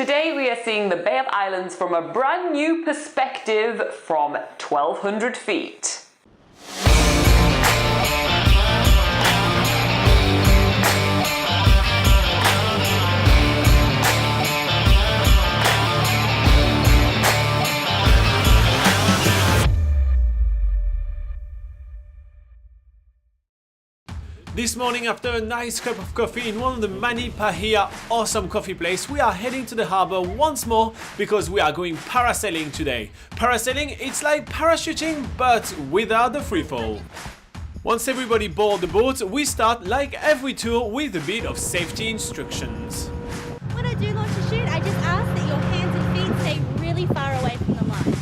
Today we are seeing the Bay of Islands from a brand new perspective from 1,200 feet. This morning, after a nice cup of coffee in one of the many Paihia awesome coffee places, we are heading to the harbour once more because we are going parasailing today. Parasailing, it's like parachuting but without the freefall. Once everybody board the boat, we start like every tour with a bit of safety instructions. When I do launch a chute, I just ask that your hands and feet stay really far away from the line.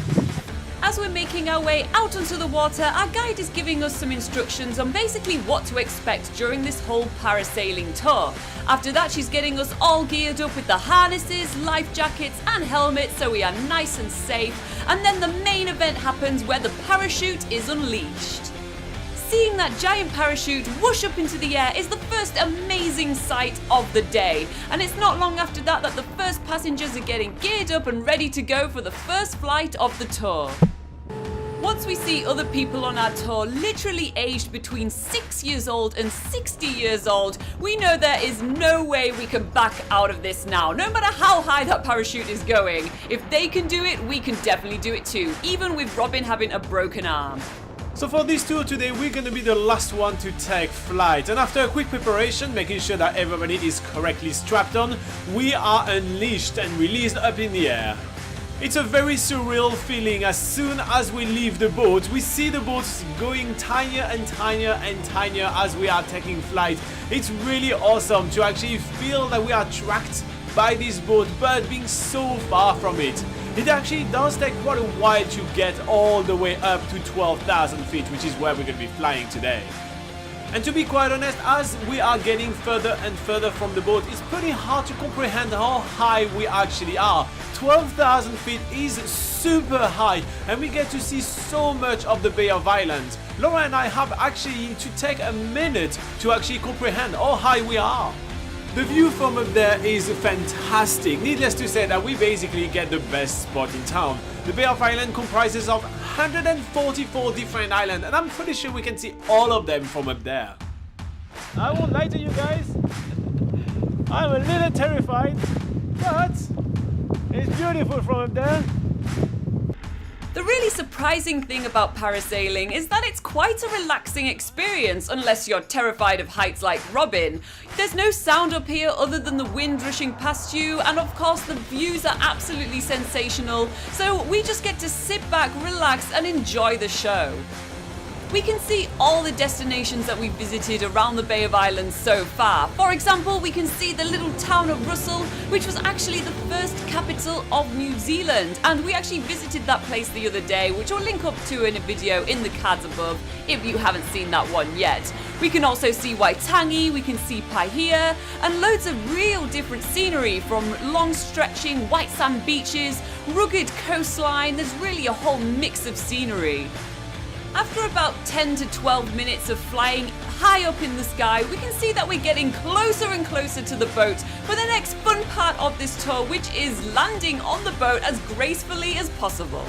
As we're making our way out onto the water, our guide is giving us some instructions on basically what to expect during this whole parasailing tour. After that, she's getting us all geared up with the harnesses, life jackets and helmets so we are nice and safe. And then the main event happens where the parachute is unleashed. Seeing that giant parachute whoosh up into the air is the first amazing sight of the day. And it's not long after that that the first passengers are getting geared up and ready to go for the first flight of the tour. Once we see other people on our tour literally aged between 6 years old and 60 years old, we know there is no way we can back out of this now, no matter how high that parachute is going. If they can do it, we can definitely do it too, even with Robin having a broken arm. So for this tour today, we're gonna be the last one to take flight, and after a quick preparation, making sure that everybody is correctly strapped on, we are unleashed and released up in the air. It's a very surreal feeling. As soon as we leave the boat, we see the boats going tinier and tinier and tinier as we are taking flight. It's really awesome to actually feel that we are tracked by this boat but being so far from it. It actually does take quite a while to get all the way up to 12,000 feet, which is where we're going to be flying today. And to be quite honest, as we are getting further and further from the boat, it's pretty hard to comprehend how high we actually are. 12,000 feet is super high, and we get to see so much of the Bay of Islands. Laura and I have actually to take a minute to actually comprehend how high we are. The view from up there is fantastic. Needless to say that we basically get the best spot in town. The Bay of Islands comprises of 144 different islands, and I'm pretty sure we can see all of them from up there. I won't lie to you guys, I'm a little terrified, but it's beautiful from up there. The really surprising thing about parasailing is that it's quite a relaxing experience unless you're terrified of heights like Robin. There's no sound up here other than the wind rushing past you, and of course the views are absolutely sensational, so we just get to sit back, relax and enjoy the show. We can see all the destinations that we've visited around the Bay of Islands so far. For example, we can see the little town of Russell, which was actually the first capital of New Zealand. And we actually visited that place the other day, which I'll link up to in a video in the cards above if you haven't seen that one yet. We can also see Waitangi, we can see Paihia, and loads of real different scenery, from long stretching white sand beaches, rugged coastline. There's really a whole mix of scenery. After about 10 to 12 minutes of flying high up in the sky, we can see that we're getting closer and closer to the boat for the next fun part of this tour, which is landing on the boat as gracefully as possible.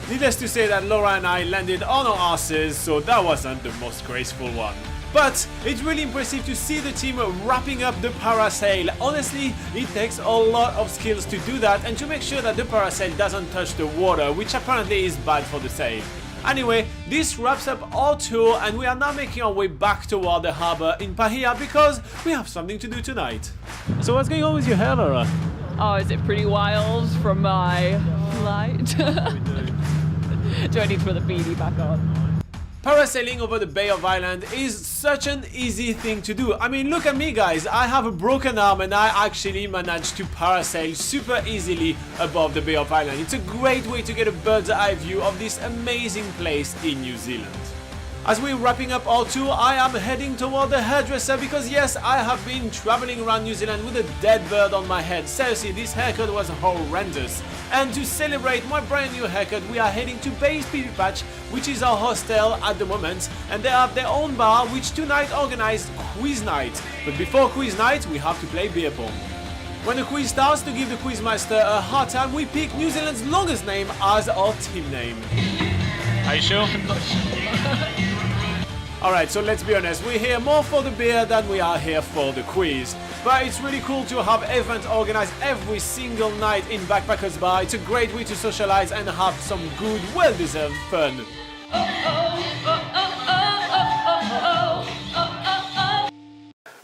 Needless to say that Laura and I landed on our asses, so that wasn't the most graceful one. But it's really impressive to see the team wrapping up the parasail. Honestly, it takes a lot of skills to do that and to make sure that the parasail doesn't touch the water, which apparently is bad for the sail. Anyway, this wraps up our tour, and we are now making our way back toward the harbour in Paihia because we have something to do tonight. So what's going on with your hair, Laura? Oh, is it pretty wild from my flight? Do I need to put the beanie back on? Parasailing over the Bay of Islands is such an easy thing to do. I mean, look at me guys, I have a broken arm and I actually managed to parasail super easily above the Bay of Islands. It's a great way to get a bird's eye view of this amazing place in New Zealand. As we're wrapping up our tour, I am heading toward the hairdresser because yes, I have been traveling around New Zealand with a dead bird on my head. Seriously, this haircut was horrendous. And to celebrate my brand new haircut, we are heading to Bay's Pee Patch, which is our hostel at the moment, and they have their own bar, which tonight organized quiz night. But before quiz night, we have to play beer pong. When the quiz starts, to give the quizmaster a hard time, we pick New Zealand's longest name as our team name. Are you sure? Alright, so let's be honest, we're here more for the beer than we are here for the quiz. But it's really cool to have events organized every single night in Backpackers Bar. It's a great way to socialize and have some good, well-deserved fun.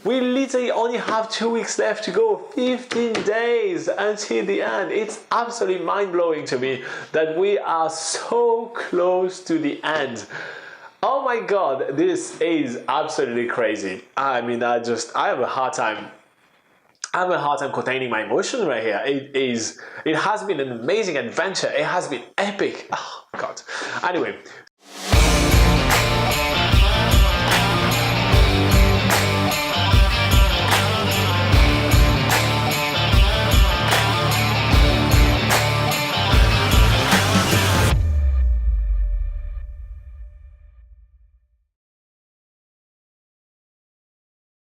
We literally only have 2 weeks left to go, 15 days until the end. It's absolutely mind-blowing to me that we are so close to the end. Oh my god, this is absolutely crazy. I mean, I have a hard time containing my emotion right here. It has been an amazing adventure. It has been epic. Oh god. Anyway,